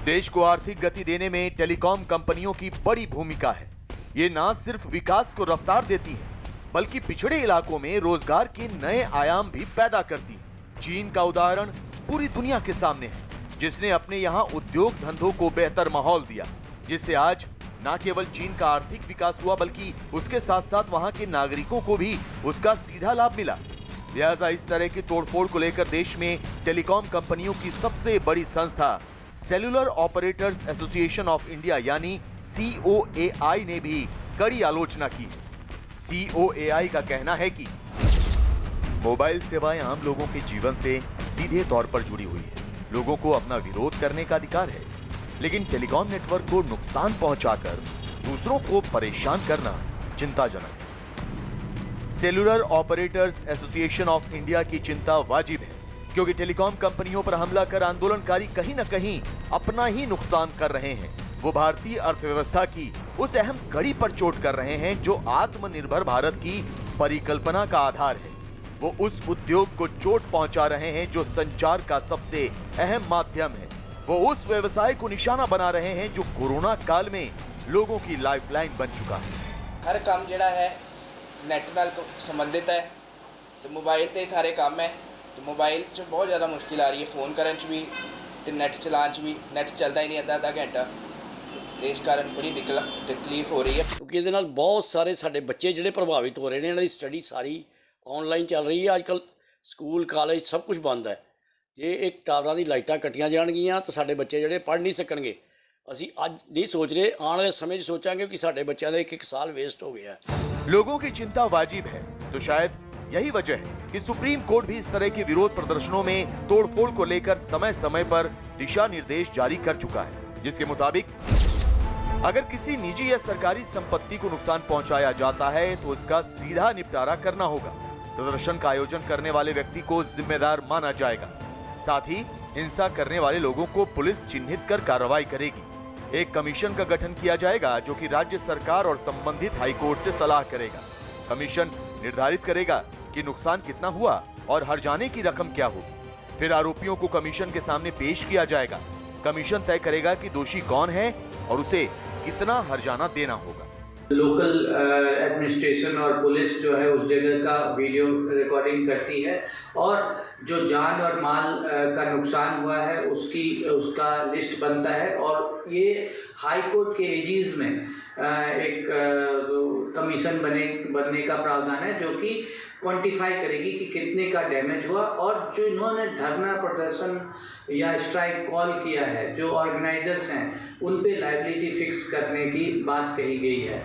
देश को आर्थिक गति देने में टेलीकॉम कंपनियों की बड़ी भूमिका है। ये न सिर्फ विकास को रफ्तार देती है, बल्कि पिछड़े इलाकों में रोजगार के नए आयाम भी पैदा करती है। चीन का उदाहरण पूरी दुनिया के सामने है, जिसने अपने यहाँ उद्योग धंधों को बेहतर माहौल दिया, जिससे आज न केवल चीन का आर्थिक विकास हुआ, बल्कि उसके साथ साथ वहाँ के नागरिकों को भी उसका सीधा लाभ मिला। लिहाजा इस तरह की तोड़फोड़ को लेकर देश में टेलीकॉम कंपनियों की सबसे बड़ी संस्था cellular operators association of India यानी COAI ने भी कड़ी आलोचना की है। COAI का कहना है कि मोबाइल सेवाएं आम लोगों के जीवन से सीधे तौर पर जुड़ी हुई है। लोगों को अपना विरोध करने का अधिकार है, लेकिन टेलीकॉम नेटवर्क को नुकसान पहुंचाकर दूसरों को परेशान करना चिंताजनक है। Cellular operators association of India की चिंता वाजिब है, क्योंकि टेलीकॉम कंपनियों पर हमला कर आंदोलनकारी कहीं न कहीं अपना ही नुकसान कर रहे हैं। वो भारतीय अर्थव्यवस्था की उस अहम कड़ी पर चोट कर रहे हैं जो आत्मनिर्भर भारत की परिकल्पना का आधार है। वो उस उद्योग को चोट पहुंचा रहे हैं जो संचार का सबसे अहम माध्यम है। वो उस व्यवसाय को निशाना बना रहे हैं जो कोरोना काल में लोगों की लाइफलाइन बन चुका है। हर काम जिहड़ा है नैट नाल संबंधित है, तो मोबाइल ते सारे काम है, तो मोबाइल च बहुत ज़्यादा मुश्किल आ रही है। फ़ोन करन च भी ते नैट चलान च भी, नैट चलता ही नहीं अद्धा घंटा, तो इस कारण बड़ी तकलीफ हो रही है। क्योंकि ਇਹਦੇ ਨਾਲ बहुत सारे साडे बच्चे ਜਿਹੜੇ ਪ੍ਰਭਾਵਿਤ ਹੋ ਰਹੇ ਨੇ। ਇਹਨਾਂ ਦੀ ਸਟੱਡੀ ਸਾਰੀ ਆਨਲਾਈਨ ਚੱਲ ਰਹੀ ਹੈ। ਅੱਜਕੱਲ ਸਕੂਲ ਕਾਲਜ ਸਭ ਕੁਝ ਬੰਦ ਹੈ। ਜੇ ਇੱਕ ਟਾਵਰਾਂ ਦੀ ਲਾਈਟਾਂ ਕੱਟੀਆਂ ਜਾਣਗੀਆਂ ਤਾਂ ਸਾਡੇ ਬੱਚੇ ਜਿਹੜੇ ਪੜ੍ਹ ਨਹੀਂ ਸਕਣਗੇ। ਅਸੀਂ ਅੱਜ ਨਹੀਂ ਸੋਚ ਰਹੇ, ਆਉਣ ਵਾਲੇ ਸਮੇਂ 'ਚ ਸੋਚਾਂਗੇ ਕਿ ਸਾਡੇ ਬੱਚਿਆਂ ਦਾ ਇੱਕ ਸਾਲ ਵੇਸਟ ਹੋ ਗਿਆ। लोगों की चिंता वाजिब है, तो शायद यही वजह है कि सुप्रीम कोर्ट भी इस तरह के विरोध प्रदर्शनों में तोड़फोड़ को लेकर समय समय पर दिशा निर्देश जारी कर चुका है, जिसके मुताबिक अगर किसी निजी या सरकारी संपत्ति को नुकसान पहुंचाया जाता है तो इसका सीधा निपटारा करना होगा। प्रदर्शन का आयोजन करने वाले व्यक्ति को जिम्मेदार माना जाएगा। साथ ही हिंसा करने वाले लोगों को पुलिस चिन्हित कर कार्रवाई करेगी। एक कमीशन का गठन किया जाएगा जो कि राज्य सरकार और संबंधित हाईकोर्ट से सलाह करेगा। कमीशन निर्धारित करेगा कि नुकसान कितना हुआ और हर्जाने की रकम क्या होगी। फिर आरोपियों को कमीशन के सामने पेश किया जाएगा। कमीशन तय करेगा कि दोषी कौन है और उसे कितना हर्जाना देना होगा। लोकल एडमिनिस्ट्रेशन और पुलिस जो है उस जगह का वीडियो रिकॉर्डिंग करती है और जो जान और माल का नुकसान हुआ है उसका लिस्ट बनता है और ये हाई कोर्ट के एजीज में एक कमीशन बनने का प्रावधान है जो कि क्वांटिफाई करेगी कि कितने का डैमेज हुआ और जो इन्होंने धरना प्रदर्शन या स्ट्राइक कॉल किया है, जो ऑर्गेनाइजर्स हैं, उन पे लायबिलिटी फिक्स करने की बात कही गई है।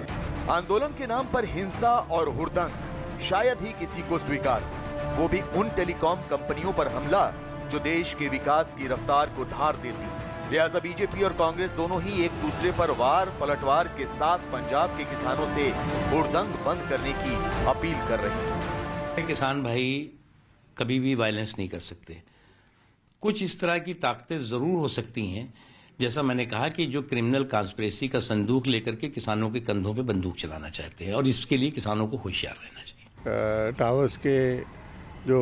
आंदोलन के नाम पर हिंसा और हुड़दंग शायद ही किसी को स्वीकार, वो भी उन टेलीकॉम कंपनियों पर हमला जो देश के विकास की रफ्तार को धार देती। लिहाजा बीजेपी और कांग्रेस दोनों ही एक दूसरे पर वार पलटवार के साथ पंजाब के किसानों से हुड़दंग बंद करने की अपील कर रहे हैं। किसान भाई कभी भी वायलेंस नहीं कर सकते। कुछ इस तरह की ताकतें ज़रूर हो सकती हैं, जैसा मैंने कहा कि जो क्रिमिनल कॉन्स्पिरेसी का संदूक लेकर के किसानों के कंधों पे बंदूक चलाना चाहते हैं और इसके लिए किसानों को होशियार रहना चाहिए। टावर्स के जो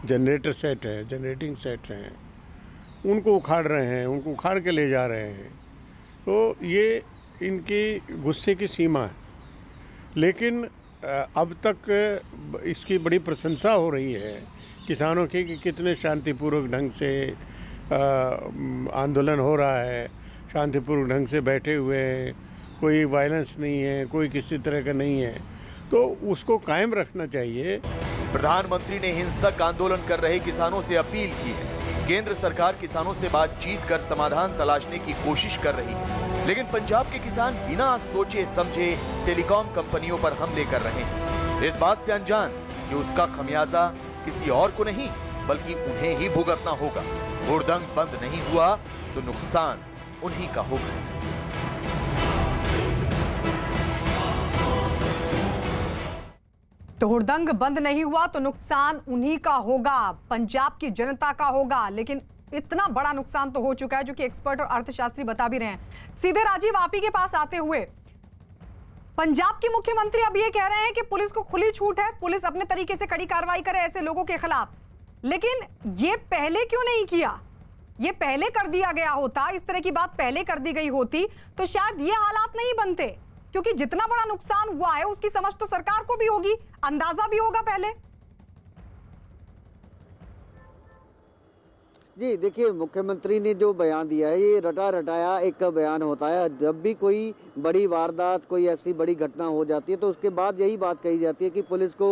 जनरेटर सेट हैं, जनरेटिंग सेट हैं, उनको उखाड़ रहे हैं, उनको उखाड़ के ले जा रहे हैं, तो ये इनकी गुस्से की सीमा है। लेकिन अब तक इसकी बड़ी प्रशंसा हो रही है किसानों की कि कितने शांतिपूर्वक ढंग से आंदोलन हो रहा है, शांतिपूर्वक ढंग से बैठे हुए हैं, कोई वायलेंस नहीं है, कोई किसी तरह का नहीं है, तो उसको कायम रखना चाहिए। प्रधानमंत्री ने हिंसक आंदोलन कर रहे किसानों से अपील की है। केंद्र सरकार किसानों से बातचीत कर समाधान तलाशने की कोशिश कर रही है, लेकिन पंजाब के किसान बिना सोचे समझे टेलीकॉम कंपनियों पर हमले कर रहे हैं, इस बात से अनजान कि उसका खमियाजा किसी और को नहीं बल्कि उन्हें ही भुगतना होगा। हुड़दंग बंद नहीं हुआ तो नुकसान उन्हीं का होगा। तो हुड़दंग बंद नहीं हुआ तो नुकसान उन्हीं का होगा, पंजाब की जनता का होगा। लेकिन इतना बड़ा नुकसान तो हो चुका है, जो कि एक्सपर्ट और अर्थशास्त्री बता भी रहे हैं। सीधे राजीव आप ही के पास आते हुए, पंजाब के मुख्यमंत्री अब ये कह रहे हैं कि पुलिस को खुली छूट है, पुलिस अपने तरीके से कड़ी कार्रवाई करे ऐसे लोगों के खिलाफ। लेकिन ये पहले क्यों नहीं किया? ये पहले कर दिया गया होता, इस तरह की बात पहले कर दी गई होती तो शायद ये हालात नहीं बनते, क्योंकि जितना बड़ा नुकसान हुआ है उसकी समझ तो सरकार को भी होगी, अंदाजा भी होगा पहले। जी देखिए, मुख्यमंत्री ने जो बयान दिया है ये रटा रटाया एक बयान होता है। जब भी कोई बड़ी वारदात, कोई ऐसी बड़ी घटना हो जाती है तो उसके बाद यही बात कही जाती है कि पुलिस को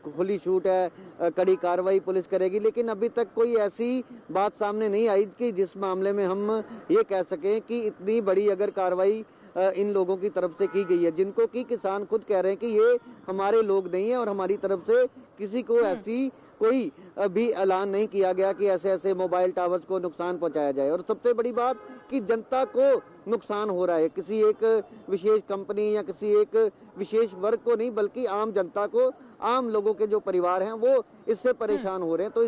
खुली छूट है, कड़ी कार्रवाई पुलिस करेगी। लेकिन अभी तक कोई ऐसी बात सामने नहीं आई कि जिस मामले में हम ये कह सकें कि इतनी बड़ी अगर कार्रवाई इन लोगों की तरफ से की गई है, जिनको कि किसान खुद कह रहे हैं कि ये हमारे लोग नहीं है और हमारी तरफ से किसी को ऐसी कोई भी ऐलान नहीं किया गया कि ऐसे ऐसे मोबाइल टावर्स को नुकसान पहुंचाया जाए। और सबसे बड़ी बात कि जनता को नुकसान हो रहा है, किसी एक विशेष कंपनी या किसी एक विशेष वर्ग को नहीं, बल्कि आम जनता को, आम लोगों के जो परिवार हैं वो इससे परेशान हो रहे हैं। तो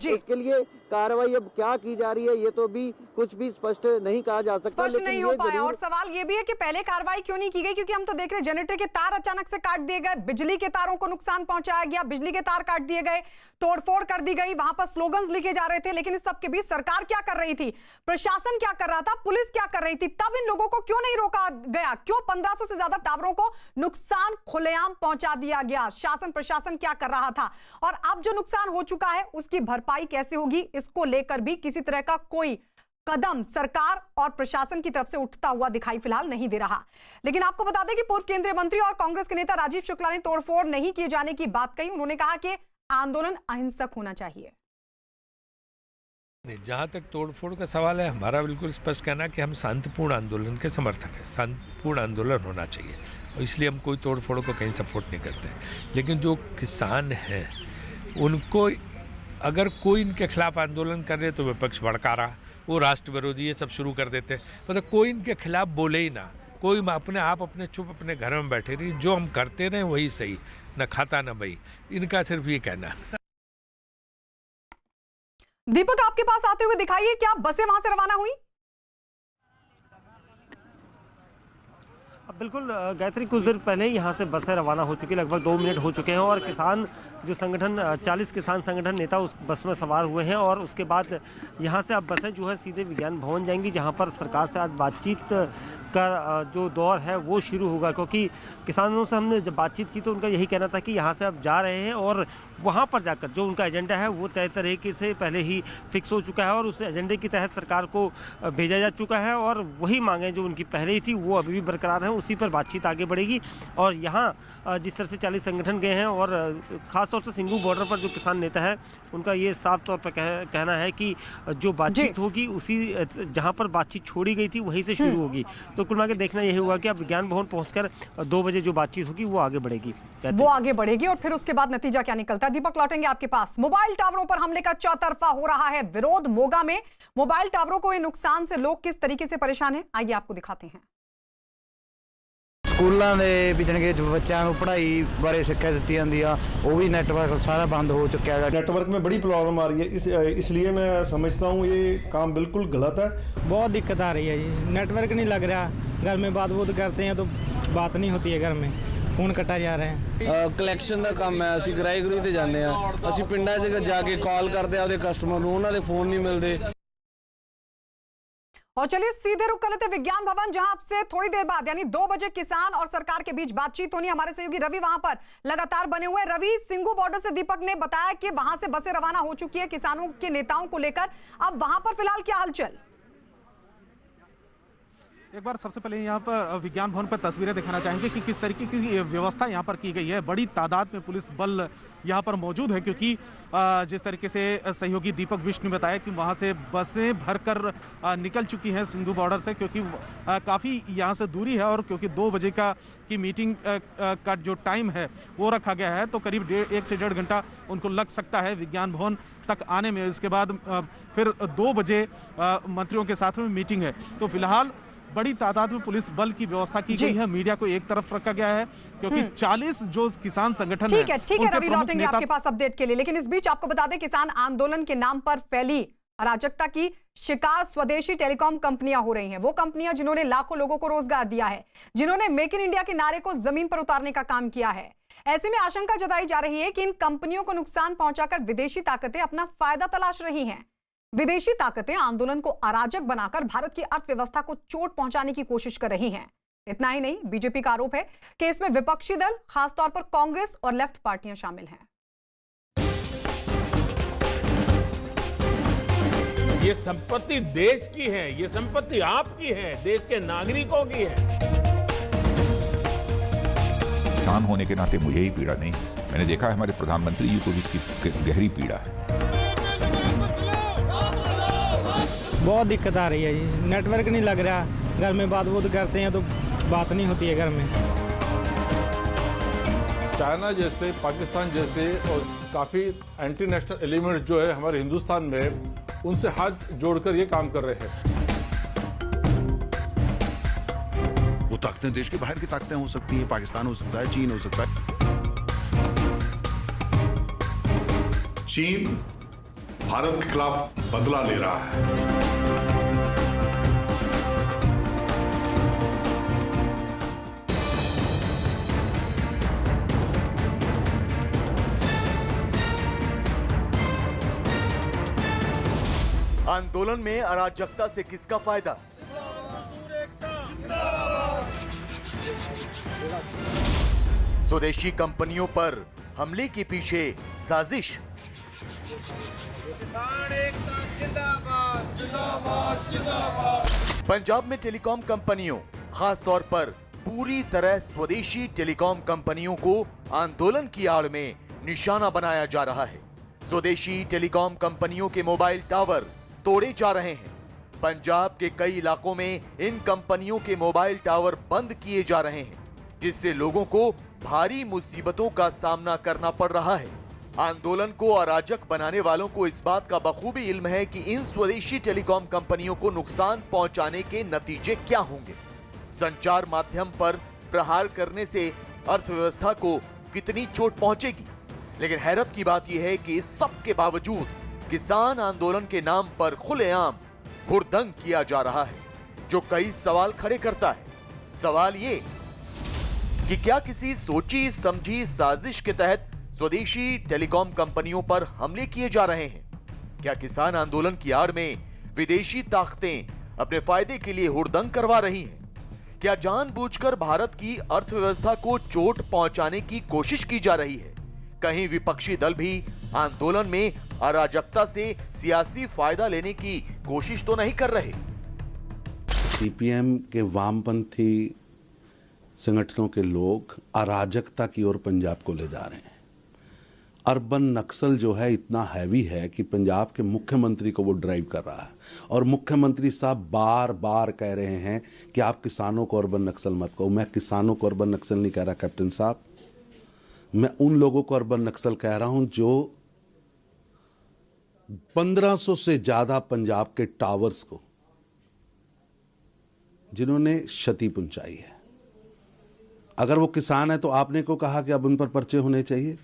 इसके लिए कार्रवाई अब क्या की जा रही है ये तो भी कुछ भी स्पष्ट नहीं कहा जा सकता, स्पष्ट नहीं हो पाया। और सवाल ये भी है कि पहले कार्रवाई क्यों नहीं की गई, क्योंकि हम तो देख रहे जनरेटर के तार अचानक से काट दिए गए, बिजली के तारों को नुकसान पहुंचाया गया, बिजली के तार काट दिए गए, तोड़फोड़ कर दी गई, वहां पर स्लोगन्स लिखे जा रहे थे। लेकिन इस सबके बीच सरकार क्या कर रही थी, प्रशासन क्या कर रहा था, पुलिस क्या कर रही थी, तब इन लोगों को क्यों नहीं रोका गया? क्यों 1500 से ज्यादा टावरों को नुकसान खुलेआम पहुंचा दिया गया? शासन प्रशासन क्या कर रहा था? और अब जो नुकसान हो चुका है उसकी भरपाई कैसे होगी, इसको लेकर भी किसी तरह का कोई कदम सरकार और प्रशासन की तरफ से उठता हुआ दिखाई फिलहाल नहीं दे रहा। लेकिन आपको बता दें कि पूर्व केंद्रीय मंत्री और कांग्रेस के नेता राजीव शुक्ला ने तोड़फोड़ नहीं किए जाने की बात कही। उन्होंने कहा कि आंदोलन अहिंसक होना चाहिए। जहाँ तक तोड़फोड़ का सवाल है, हमारा बिल्कुल स्पष्ट कहना है कि हम शांतिपूर्ण आंदोलन के समर्थक हैं। शांतिपूर्ण आंदोलन होना चाहिए और इसलिए हम कोई तोड़फोड़ को कहीं सपोर्ट नहीं करते। लेकिन जो किसान हैं उनको अगर कोई इनके खिलाफ आंदोलन कर रहे तो विपक्ष भड़का रहा, वो राष्ट्र विरोधी ये सब शुरू कर देते। मतलब कोई इनके खिलाफ बोले ही ना, कोई अपने आप अपने चुप अपने घर में बैठे रही, जो हम करते रहे वही सही, न खाता न बही, इनका सिर्फ ये कहना। दीपक, आपके पास आते हुए दिखाइए, क्या बसें वहां से रवाना हुई? बिल्कुल गायत्री, कुछ देर पहले ही यहाँ से बसें रवाना हो चुकी, लगभग 2 मिनट हो चुके हैं और किसान जो संगठन 40 किसान संगठन नेता उस बस में सवार हुए हैं और उसके बाद यहाँ से अब बसें जो है सीधे विज्ञान भवन जाएंगी, जहाँ पर सरकार से आज बातचीत का जो दौर है वो शुरू होगा। क्योंकि किसानों से हमने जब बातचीत की तो उनका यही कहना था कि यहाँ से अब जा रहे हैं और वहाँ पर जाकर जो उनका एजेंडा है वो तय तरीके से पहले ही फिक्स हो चुका है और उस एजेंडे के तहत सरकार को भेजा जा चुका है और वही मांगें जो उनकी पहले ही थी वो अभी भी बरकरार हैं, उसी पर बातचीत आगे बढ़ेगी। और यहाँ जिस तरह से 40 संगठन गए हैं और ख़ासतौर से सिंगू बॉर्डर पर जो किसान नेता है उनका ये साफ तौर पर कहना है कि जो बातचीत होगी उसी जहाँ पर बातचीत छोड़ी गई थी वहीं से शुरू होगी। तो कुल मिलाकर देखना यही हुआ कि अब विज्ञान भवन पहुँचकर 2 बजे जो बातचीत होगी वो आगे बढ़ेगी, और फिर उसके बाद नतीजा क्या निकलता है। दीपक, लौटेंगे आपके पास। मोबाइल टावरों पर हमले का चौतरफा हो रहा है विरोध। मोगा में मोबाइल टावरों को नुकसान से लोग किस तरीके से परेशान हैं, आइए आपको दिखाते हैं। स्कूलों के भी जाने के बच्चों को पढ़ाई बारे शिक्षा दी जाती है, वो भी नेटवर्क सारा बंद हो चुका है। नेटवर्क में बड़ी प्रॉब्लम आ रही है, इसलिए मैं समझता हूँ ये काम बिल्कुल गलत है। बहुत दिक्कत आ रही है जी, नेटवर्क नहीं लग रहा, घर में बात बूत करते हैं तो बात नहीं होती है, घर में फोन कटा जा रहे हैं। कलैक्शन का काम है, ਅਸੀਂ ਗਰਾਈ ਗਰੂਈ ਤੇ ਜਾਂਦੇ ਆ, ਅਸੀਂ ਪਿੰਡਾਂ 'ਚ ਜਾ ਕੇ ਕਾਲ ਕਰਦੇ ਆ ਉਹਦੇ ਕਸਟਮਰ ਨੂੰ, ਉਹਨਾਂ ਦੇ ਫੋਨ नहीं मिलते। और चलिए सीधे रुक कर लेते विज्ञान भवन, जहां से थोड़ी देर बाद यानी 2 बजे किसान और सरकार के बीच बातचीत होनी। हमारे सहयोगी रवि वहां पर लगातार बने हुए। रवि, सिंगू बॉर्डर से दीपक ने बताया कि वहां से बसें रवाना हो चुकी है किसानों के नेताओं को लेकर। अब वहां पर फिलहाल क्या हलचल? एक बार सबसे पहले यहाँ पर विज्ञान भवन पर तस्वीरें दिखाना चाहेंगे कि किस तरीके की व्यवस्था यहाँ पर की गई है। बड़ी तादाद में पुलिस बल यहाँ पर मौजूद है, क्योंकि जिस तरीके से सहयोगी दीपक विष्णु ने बताया कि वहाँ से बसें भरकर निकल चुकी हैं सिंधु बॉर्डर से, क्योंकि काफ़ी यहाँ से दूरी है और क्योंकि 2 बजे की मीटिंग का जो टाइम है वो रखा गया है, तो करीब 1 से 1.5 घंटा उनको लग सकता है विज्ञान भवन तक आने में। इसके बाद फिर 2 बजे मंत्रियों के साथ में मीटिंग है। तो फिलहाल बड़ी तादाद में पुलिस बल की व्यवस्था की गई है। मीडिया को एक तरफ रखा गया है क्योंकि 40 जो किसान संगठन ठीक है रवि, लौटेंगे आपके पास अपडेट के लिए। लेकिन इस बीच आपको बता दें, किसान आंदोलन के नाम पर फैली अराजकता की शिकार स्वदेशी टेलीकॉम कंपनियां हो रही हैं। वो कंपनियां जिन्होंने लाखों लोगों को रोजगार दिया है, जिन्होंने मेक इन इंडिया के नारे को जमीन पर उतारने का काम किया है। ऐसे में आशंका जताई जा रही है कि इन कंपनियों को नुकसान पहुंचाकर विदेशी ताकतें अपना फायदा तलाश रही हैं। विदेशी ताकतें आंदोलन को अराजक बनाकर भारत की अर्थव्यवस्था को चोट पहुंचाने की कोशिश कर रही हैं। इतना ही नहीं, बीजेपी का आरोप है कि इसमें विपक्षी दल, खासतौर पर कांग्रेस और लेफ्ट पार्टियां शामिल हैं। ये संपत्ति देश की है, ये संपत्ति आपकी है, देश के नागरिकों की है। किसान होने के नाते मुझे ही पीड़ा नहीं, मैंने देखा है हमारे प्रधानमंत्री जी को भी इसकी गहरी पीड़ा है। बहुत दिक्कत आ रही है जी, नेटवर्क नहीं लग रहा, घर में बात बूत करते हैं तो बात नहीं होती है घर में। चाइना जैसे, पाकिस्तान जैसे और काफ़ी एंटी नेशनल एलिमेंट्स जो है हमारे हिंदुस्तान में, उनसे हाथ जोड़कर ये काम कर रहे हैं। वो ताकतें देश के बाहर की ताकतें हो सकती हैं, पाकिस्तान हो सकता है, चीन हो सकता है। चीन भारत के खिलाफ बदला ले रहा है। आंदोलन में अराजकता से किसका फायदा? स्वदेशी कंपनियों पर हमले के पीछे साजिश। पंजाब में टेलीकॉम कंपनियों, खास तौर पर पूरी तरह स्वदेशी टेलीकॉम कंपनियों को आंदोलन की आड़ में निशाना बनाया जा रहा है। स्वदेशी टेलीकॉम कंपनियों के मोबाइल टावर तोड़े जा रहे हैं। पंजाब के कई इलाकों में इन कंपनियों के मोबाइल टावर बंद किए जा रहे हैं, जिससे लोगों को भारी मुसीबतों का सामना करना पड़ रहा है। आंदोलन को अराजक बनाने वालों को इस बात का बखूबी इल्म है कि इन स्वदेशी टेलीकॉम कंपनियों को नुकसान पहुंचाने के नतीजे क्या होंगे। संचार माध्यम पर प्रहार करने से अर्थव्यवस्था को कितनी चोट पहुंचेगी। लेकिन हैरत की बात यह है कि इस सब के बावजूद किसान आंदोलन के नाम पर खुलेआम हुड़दंग किया जा रहा है, जो कई सवाल खड़े करता है। सवाल ये कि क्या किसी सोची समझी साजिश के तहत स्वदेशी टेलीकॉम कंपनियों पर हमले किए जा रहे हैं? क्या किसान आंदोलन की आड़ में विदेशी ताकतें अपने फायदे के लिए हुड़दंग करवा रही हैं? क्या जानबूझकर भारत की अर्थव्यवस्था को चोट पहुंचाने की कोशिश की जा रही है? कहीं विपक्षी दल भी आंदोलन में अराजकता से सियासी फायदा लेने की कोशिश तो नहीं कर रहे? सीपीएम के वामपंथी संगठनों के लोग अराजकता की ओर पंजाब को ले जा रहे हैं। अर्बन नक्सल जो है इतना हैवी है कि पंजाब के मुख्यमंत्री को वो ड्राइव कर रहा है। और मुख्यमंत्री साहब बार बार कह रहे हैं कि आप किसानों को अर्बन नक्सल मत कहो। मैं किसानों को अर्बन नक्सल नहीं कह रहा कैप्टन साहब, मैं उन लोगों को अर्बन नक्सल कह रहा हूं जो 1500 से ज्यादा पंजाब के टावर्स को जिन्होंने क्षति पहुंचाई है। अगर वो किसान है तो आपने को कहा कि अब उन पर पर्चे होने चाहिए।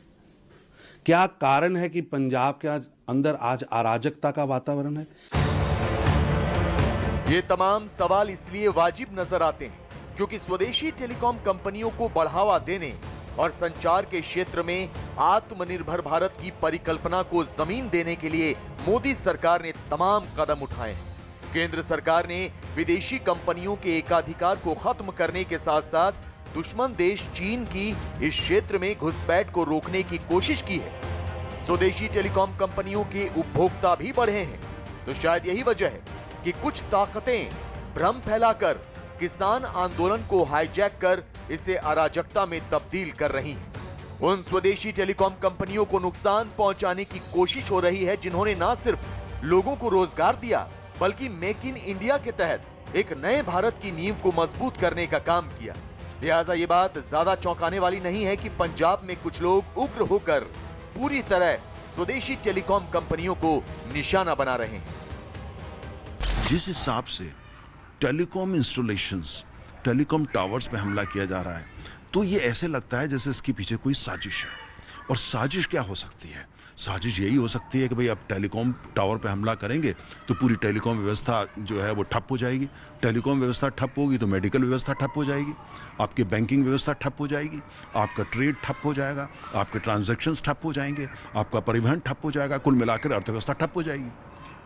क्या कारण है कि पंजाब के अंदर आज अराजकता का वातावरण है? ये तमाम सवाल इसलिए वाजिब नजर आते हैं क्योंकि स्वदेशी टेलीकॉम कंपनियों को बढ़ावा देने और संचार के क्षेत्र में आत्मनिर्भर भारत की परिकल्पना को जमीन देने के लिए मोदी सरकार ने तमाम कदम उठाए हैं। केंद्र सरकार ने विदेशी कंपनियों के एकाधिकार को खत्म करने के साथ साथ दुश्मन देश चीन की इस क्षेत्र में घुसपैठ को रोकने की कोशिश की है। स्वदेशी टेलीकॉम कंपनियों के उपभोक्ता भी बढ़े हैं, तो शायद यही वजह है कि कुछ ताकतें भ्रम फैलाकर किसान आंदोलन को हाईजैक कर इसे अराजकता में तब्दील कर रही हैं। उन स्वदेशी टेलीकॉम कंपनियों को नुकसान पहुंचाने की कोशिश हो रही है जिन्होंने न सिर्फ लोगों को रोजगार दिया बल्कि मेक इन इंडिया के तहत एक नए भारत की नींव को मजबूत करने का काम किया। लिहाजा ये बात ज्यादा चौंकाने वाली नहीं है कि पंजाब में कुछ लोग उग्र होकर पूरी तरह स्वदेशी टेलीकॉम कंपनियों को निशाना बना रहे हैं। जिस हिसाब से टेलीकॉम इंस्टॉलेशंस, टेलीकॉम टावर्स पे हमला किया जा रहा है, तो ये ऐसे लगता है जैसे इसके पीछे कोई साजिश है। और साजिश क्या हो सकती है? साजिश यही हो सकती है कि भाई अब टेलीकॉम टावर पे हमला करेंगे तो पूरी टेलीकॉम व्यवस्था जो है वो ठप हो जाएगी। टेलीकॉम व्यवस्था ठप होगी तो मेडिकल व्यवस्था ठप हो जाएगी, आपकी बैंकिंग व्यवस्था ठप हो जाएगी, आपका ट्रेड ठप हो जाएगा, आपके ट्रांजैक्शंस ठप हो जाएंगे, आपका परिवहन ठप हो जाएगा, कुल मिलाकर अर्थव्यवस्था ठप हो जाएगी।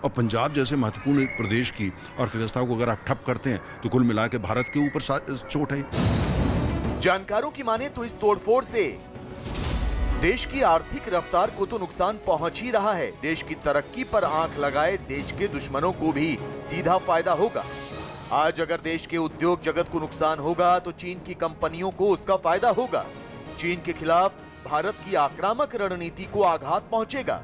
और पंजाब जैसे महत्वपूर्ण प्रदेश की अर्थव्यवस्था को अगर आप ठप करते हैं तो कुल मिलाकर भारत के ऊपर चोट है। जानकारों की माने तो इस तोड़फोड़ से देश की आर्थिक रफ्तार को तो नुकसान पहुंच ही रहा है, देश की तरक्की पर आंख लगाए देश के दुश्मनों को भी सीधा फायदा होगा। आज अगर देश के उद्योग जगत को नुकसान होगा तो चीन की कंपनियों को उसका फायदा होगा। चीन के खिलाफ भारत की आक्रामक रणनीति को आघात पहुंचेगा।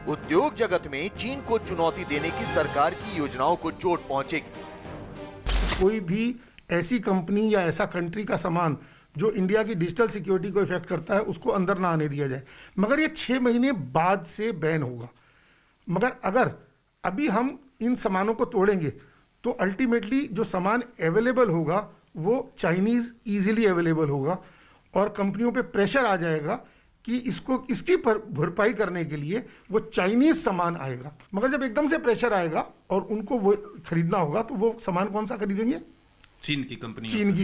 उद्योग जगत में चीन को चुनौती देने की सरकार की योजनाओं को चोट पहुंचेगी। कोई भी ऐसी कंपनी या ऐसा कंट्री का सामान जो इंडिया की डिजिटल सिक्योरिटी को इफेक्ट करता है उसको अंदर ना आने दिया जाए, मगर ये 6 महीने बाद से बैन होगा। मगर अगर अभी हम इन सामानों को तोड़ेंगे तो अल्टीमेटली जो सामान अवेलेबल होगा वो चाइनीज इजीली अवेलेबल होगा और कंपनियों पे प्रेशर आ जाएगा कि इसकी भरपाई करने के लिए वो चाइनीज सामान आएगा। मगर जब एकदम से प्रेशर आएगा और उनको वो खरीदना होगा तो वो सामान कौन सा खरीदेंगे? चीन की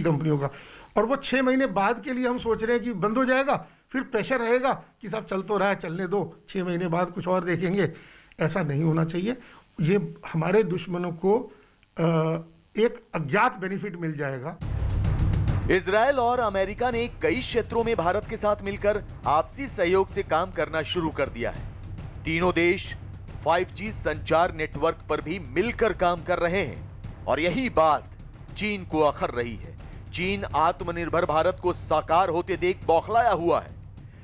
कंपनियों का। और वो 6 महीने बाद के लिए हम सोच रहे हैं कि बंद हो जाएगा, फिर प्रेशर रहेगा कि साहब चल तो रहा है, चलने दो, 6 महीने बाद कुछ और देखेंगे। ऐसा नहीं होना चाहिए। ये हमारे दुश्मनों को एक अज्ञात बेनिफिट मिल जाएगा। इजराइल और अमेरिका ने कई क्षेत्रों में भारत के साथ मिलकर आपसी सहयोग से काम करना शुरू कर दिया है। तीनों देश 5G संचार नेटवर्क पर भी मिलकर काम कर रहे हैं और यही बात चीन को अखर रही है। चीन आत्मनिर्भर भारत को साकार होते देख बौखलाया हुआ है।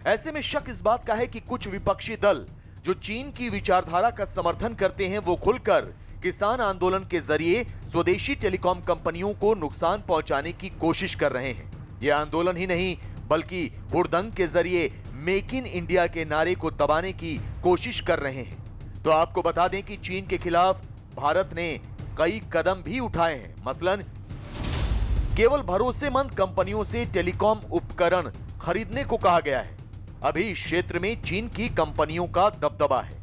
ऐसे में शक इस बात का है कि कुछ विपक्षी दल जो चीन की विचारधारा का समर्थन करते हैं वो खुलकर किसान आंदोलन के जरिए स्वदेशी टेलीकॉम कंपनियों को नुकसान पहुंचाने की कोशिश कर रहे हैं। यह आंदोलन ही नहीं बल्कि हुड़दंग के जरिए मेक इन इंडिया के नारे को दबाने की कोशिश कर रहे हैं। तो आपको बता दें कि चीन के खिलाफ भारत ने कई कदम भी उठाए हैं। मसलन केवल भरोसेमंद कंपनियों से टेलीकॉम उपकरण खरीदने को कहा गया है। अभी इस क्षेत्र में चीन की कंपनियों का दबदबा है।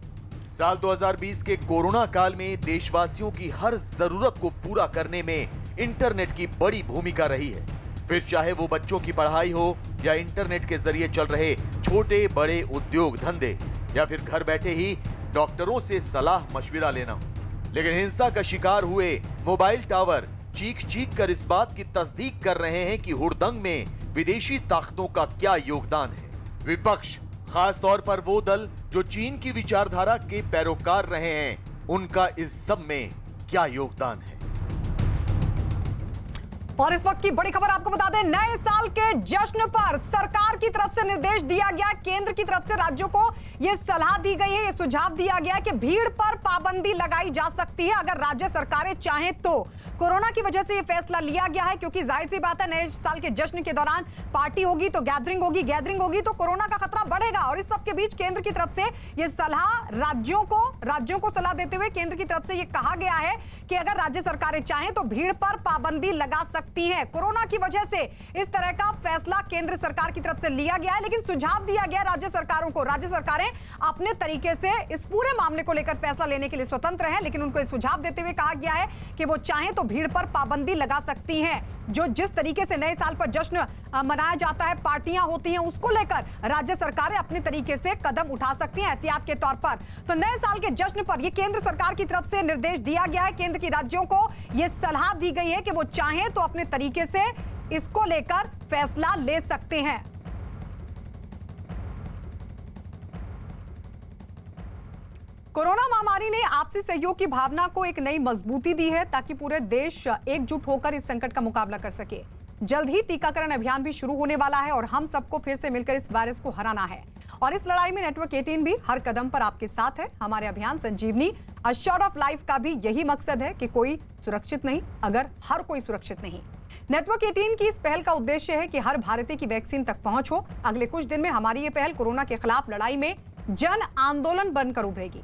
साल 2020 के कोरोना काल में देशवासियों की हर जरूरत को पूरा करने में इंटरनेट की बड़ी भूमिका रही है। फिर चाहे वो बच्चों की पढ़ाई हो या इंटरनेट के जरिए चल रहे छोटे बड़े उद्योग धंधे या फिर घर बैठे ही डॉक्टरों से सलाह मशविरा लेना हो। लेकिन हिंसा का शिकार हुए मोबाइल टावर चीख कर इस बात की तस्दीक कर रहे हैं कि हुड़दंग में विदेशी ताकतों का क्या योगदान है। विपक्ष, खास तौर पर वो दल जो चीन की विचारधारा के पैरोकार रहे हैं, उनका इस सब में क्या योगदान है? और इस वक्त की बड़ी खबर आपको बता दें, नए साल के जश्न पर सरकार की तरफ से निर्देश दिया गया, केंद्र की तरफ से राज्यों को यह सलाह दी गई है, यह सुझाव दिया गया कि भीड़ पर पाबंदी लगाई जा सकती है अगर राज्य सरकारें चाहें तो। कोरोना की वजह से यह फैसला लिया गया है क्योंकि जाहिर सी बात है नए साल के जश्न के दौरान पार्टी होगी तो गैदरिंग होगी तो कोरोना का खतरा बढ़ेगा। और इस सब के बीच केंद्र की तरफ से यह सलाह राज्यों को सलाह देते हुए केंद्र की तरफ से यह कहा गया है कि अगर राज्य सरकारें चाहें तो भीड़ पर पाबंदी लगा सकती हैं। कोरोना की वजह से इस तरह का फैसला केंद्र सरकार की तरफ से लिया गया है, लेकिन सुझाव दिया गया राज्य सरकारों को। राज्य सरकारें अपने तरीके से इस पूरे मामले को लेकर फैसला लेने के लिए स्वतंत्र है, लेकिन उनको सुझाव देते हुए कहा गया है कि वो चाहें तो भीड़ पर पाबंदी लगा सकती हैं। जो जिस तरीके से नए साल पर जश्न मनाया जाता है, पार्टियां होती हैं, उसको लेकर राज्य सरकारें अपने तरीके से कदम उठा सकती हैं एहतियात के तौर पर। तो नए साल के जश्न पर यह केंद्र सरकार की तरफ से निर्देश दिया गया है, केंद्र की राज्यों को यह सलाह दी गई है कि वो चाहें तो अपने तरीके से इसको लेकर फैसला ले सकते हैं। कोरोना महामारी ने आपसी सहयोग की भावना को एक नई मजबूती दी है ताकि पूरे देश एकजुट होकर इस संकट का मुकाबला कर सके। जल्द ही टीकाकरण अभियान भी शुरू होने वाला है और हम सबको फिर से मिलकर इस वायरस को हराना है। और इस लड़ाई में नेटवर्क 18 भी हर कदम पर आपके साथ है। हमारे अभियान संजीवनी अश्योर्ड ऑफ लाइफ का भी यही मकसद है कि कोई सुरक्षित नहीं अगर हर कोई सुरक्षित नहीं। नेटवर्क 18 की इस पहल का उद्देश्य है कि हर भारतीय की वैक्सीन तक पहुंच हो। अगले कुछ दिन में हमारी ये पहल कोरोना के खिलाफ लड़ाई में जन आंदोलन बनकर उभरेगी।